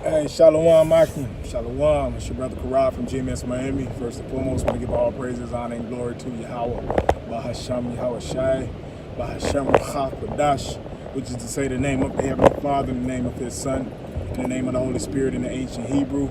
Hey, Shalom, Akim. Shalom. It's your brother Karab from GMS Miami. First and foremost, I want to give all praises, honor, and glory to Yahweh, Bahasham Yahweh Shai, Bahasham Ruach Kodash, which is to say the name of the Heavenly Father, in the name of His Son, in the name of the Holy Spirit in the ancient Hebrew.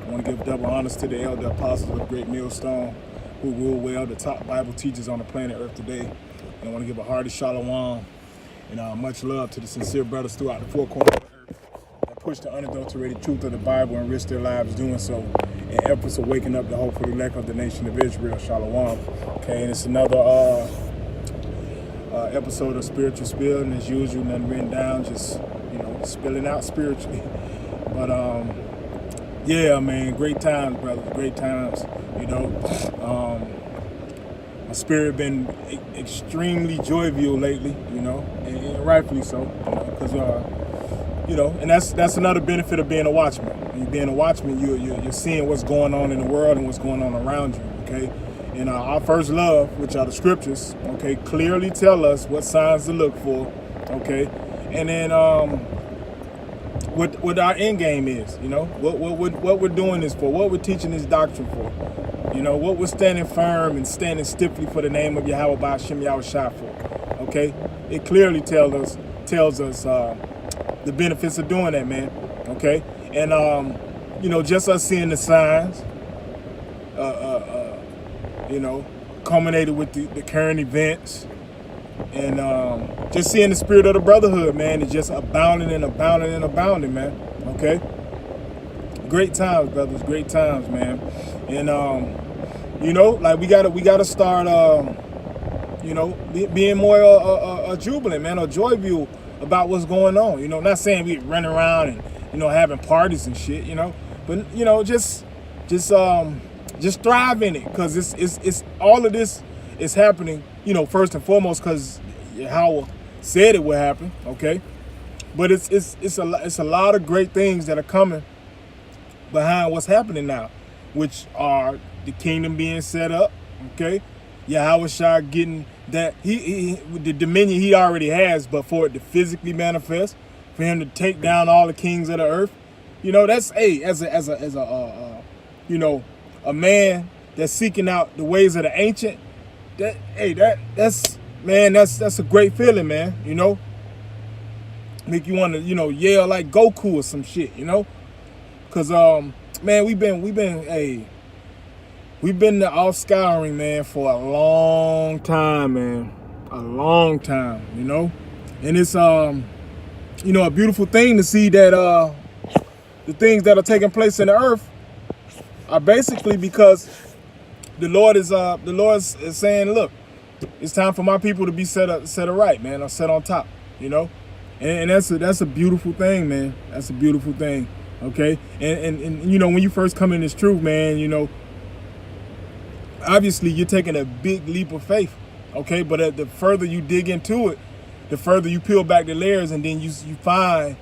I want to give double honors to the elder apostles of the Great Millstone, who rule well, the top Bible teachers on the planet Earth today. And I want to give a hearty shalom and much love to the sincere brothers throughout the four corners of the earth that push the unadulterated truth of the Bible and risk their lives doing so in efforts of waking up the hopeful elect of the nation of Israel. Shalom. Okay, and it's another episode of Spiritual Spill, and as usual, nothing written down, just, spilling out spiritually. But, yeah, man, great times, brothers, great times, my spirit been extremely jovial lately, and rightfully so, because, and that's another benefit of being a watchman. When you're being a watchman, you're seeing what's going on in the world and what's going on around you, okay? And our first love, which are the scriptures, okay, clearly tell us what signs to look for, okay? And then what our end game is, what we're doing this for, what we're teaching this doctrine for. What we're standing firm and standing stiffly for the name of Yahweh Ba'ashem Yahweh Shai for, okay? It clearly tells us the benefits of doing that, man, okay? And, just us seeing the signs, culminated with the current events, and just seeing the spirit of the brotherhood, man, is just abounding and abounding and abounding, man, okay? Great times, brothers, great times, man. And, we gotta start, being more jubilant, man, or joyful about what's going on. Not saying we running around and, having parties and shit, but, just thrive in it, because it's all of this is happening, first and foremost, because Yahweh said it would happen, okay? But it's a lot of great things that are coming behind what's happening now, which are the kingdom being set up, okay? Yahweh Shai getting that the dominion he already has, but for it to physically manifest, for him to take down all the kings of the earth, that's a man that's seeking out the ways of the ancient. That's a great feeling, man. Make you want to yell like Goku or some shit, because man, we've been the off scouring, man, for a long time, man. A long time, And it's a beautiful thing to see that the things that are taking place in the earth are basically because the Lord is saying, look, it's time for my people to be set right, man, or set on top, And that's a beautiful thing, man. That's a beautiful thing. Okay, and when you first come in this truth, man, obviously you're taking a big leap of faith, okay? But the further you dig into it, the further you peel back the layers, and then you find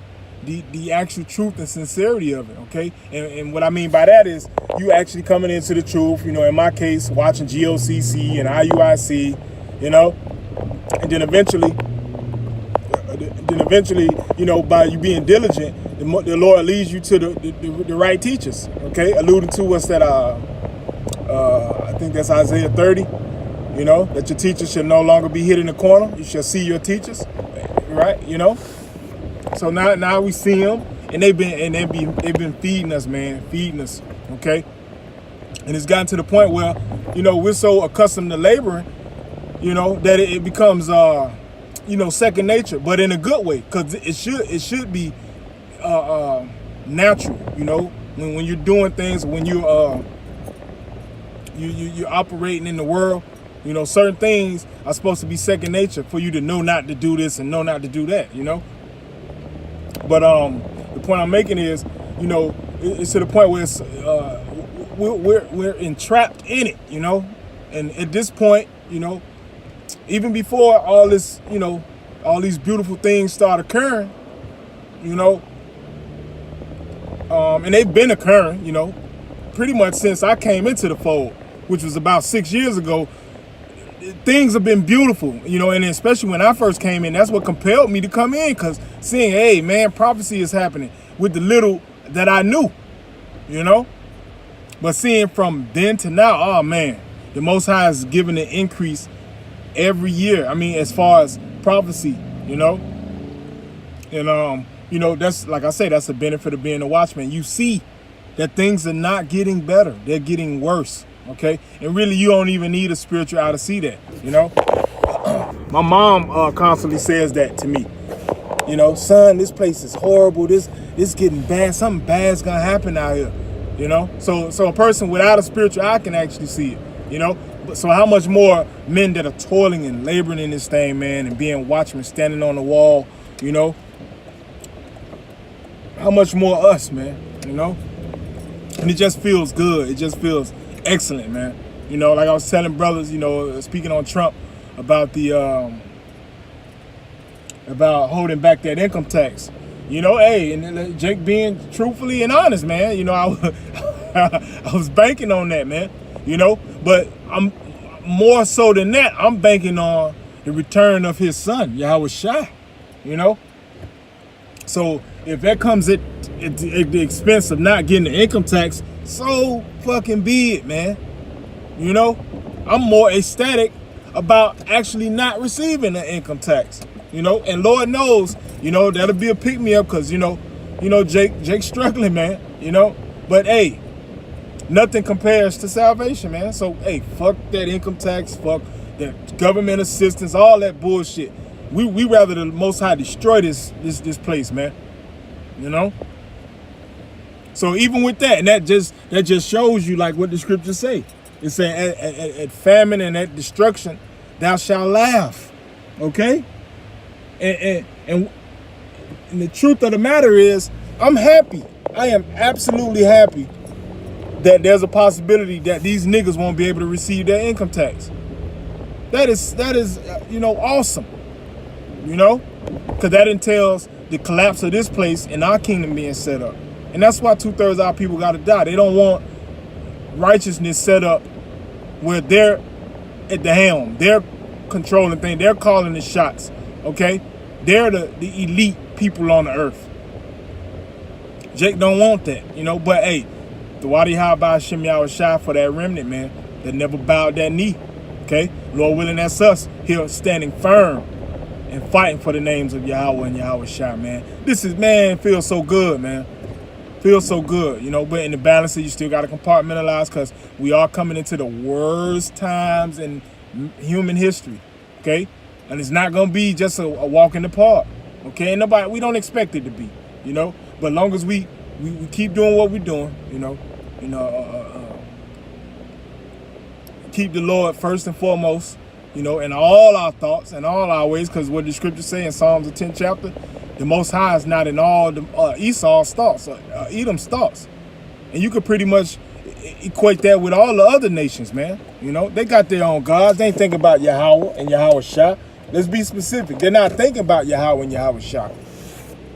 the actual truth and sincerity of it, okay? And what I mean by that is you actually coming into the truth, in my case, watching GOCC and IUIC, and then eventually, by you being diligent, the Lord leads you to the right teachers, okay? Alluding to what's that, I think that's Isaiah 30, that your teachers should no longer be hid in the corner. You shall see your teachers, right? So now we see them, and they've been feeding us, man, feeding us, okay? And it's gotten to the point where, we're so accustomed to laboring, that it becomes, second nature, but in a good way, because it should be natural, when you're doing things, when you're operating in the world, certain things are supposed to be second nature for you to know not to do this and know not to do that, But the point I'm making is, it's to the point where it's we're entrapped in it, and at this point, even before all this, all these beautiful things start occurring, and they've been occurring, pretty much since I came into the fold, which was about 6 years ago. Things have been beautiful, and especially when I first came in, that's what compelled me to come in, because seeing, hey, man, prophecy is happening with the little that I knew, you know. But seeing from then to now, oh man, the Most High is giving an increase every year. I mean, as far as prophecy, you know. And you know, that's like I say, that's the benefit of being a watchman. You see that things are not getting better; they're getting worse. Okay, and really, you don't even need a spiritual eye to see that. You know, my mom constantly says that to me. You know, son, this place is horrible. This getting bad. Something bad's gonna happen out here. You know, so a person without a spiritual eye can actually see it. You know, so how much more men that are toiling and laboring in this thing, man, and being watchmen, standing on the wall. You know, how much more us, man. You know, and it just feels good. It just feels excellent, man. You know, like I was telling brothers, you know, speaking on Trump about the about holding back that income tax. You know, hey, and Jake being truthfully and honest, man. You know, I was banking on that, man. You know, but I'm more so than that. I'm banking on the return of his son, Yahweh Shai. You know, so if that comes at the expense of not getting the income tax, so fucking be it, man. You know, I'm more ecstatic about actually not receiving the income tax. You know, and Lord knows, you know, that'll be a pick me up because, you know, Jake's struggling, man, you know, but hey, nothing compares to salvation, man. So, hey, fuck that income tax, fuck that government assistance, all that bullshit. We rather the Most High destroy this place, man, you know. So even with that, and that just shows you like what the scriptures say. It's saying at famine and at destruction, thou shalt laugh, okay. And the truth of the matter is, I'm happy. I am absolutely happy that there's a possibility that these niggas won't be able to receive their income tax. That is, you know, awesome. You know, because that entails the collapse of this place and our kingdom being set up. And that's why 2/3 of our people got to die. They don't want righteousness set up where they're at the helm. They're controlling things. They're calling the shots. Okay, they're the elite people on the earth. Jake don't want that, you know. But hey, the Wadi Haba Hashem Yahweh Shai for that remnant, man, that never bowed that knee. Okay, Lord willing, that's us here standing firm and fighting for the names of Yahweh and Yahweh Shai, man. This is, man, feels so good, man. Feels so good, you know. But in the balance, you still got to compartmentalize because we are coming into the worst times in human history. Okay. And it's not gonna be just a walk in the park, okay? And we don't expect it to be, you know. But long as we keep doing what we're doing, you know, keep the Lord first and foremost, you know, in all our thoughts and all our ways, because what the scriptures say in Psalms the 10th chapter, the Most High is not in all the Esau's thoughts, Edom's thoughts, and you could pretty much equate that with all the other nations, man. You know, they got their own gods. They ain't thinking about Yahweh and Yahweh Shai. Let's be specific. They're not thinking about Yahweh and Yahweh Shai.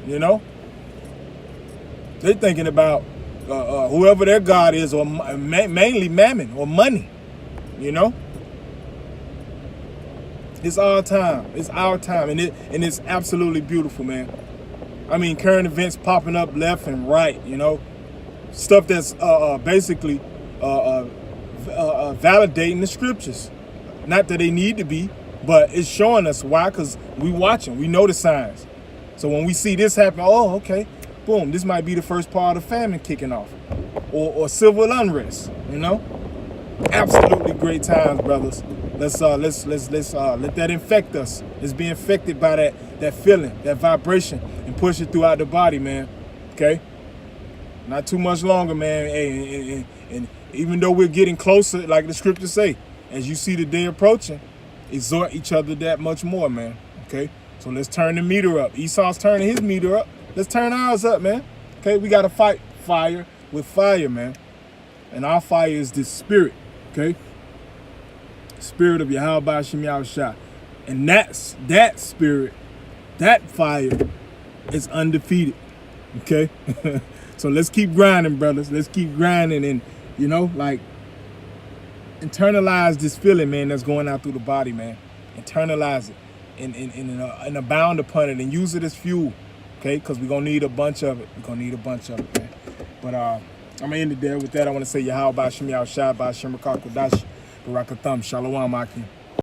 You know? They're thinking about whoever their God is, or mainly mammon or money. You know? It's our time. It's our time. And it's absolutely beautiful, man. I mean, current events popping up left and right, you know? Stuff that's basically validating the scriptures. Not that they need to be, but it's showing us why, because we watching, we know the signs. So when we see this happen, oh, okay, boom, this might be the first part of famine kicking off, or civil unrest. You know, absolutely great times, brothers. Let's let that infect us. Let's be infected by that feeling, that vibration, and push it throughout the body, man. Okay, not too much longer, man. Hey, and even though we're getting closer, like the scriptures say, as you see the day approaching, exhort each other that much more, man. Okay, so let's turn the meter up. Esau's turning his meter up. Let's turn ours up, man. Okay, we gotta fight fire with fire, man. And our fire is this spirit. Okay, spirit of Yahweh Hashem Yahweh Shai, and that spirit, that fire, is undefeated. Okay, so let's keep grinding, brothers. Let's keep grinding, and you know, like, internalize this feeling, man, that's going out through the body, man. Internalize it and abound upon it and use it as fuel, okay? Because we're going to need a bunch of it. We're going to need a bunch of it, man. But I'm going to end it there. With that, I want to say Yahweh Ba'Shem Yahushai Ba'Shem Rakak Kodash Barakatham Shalom Aki.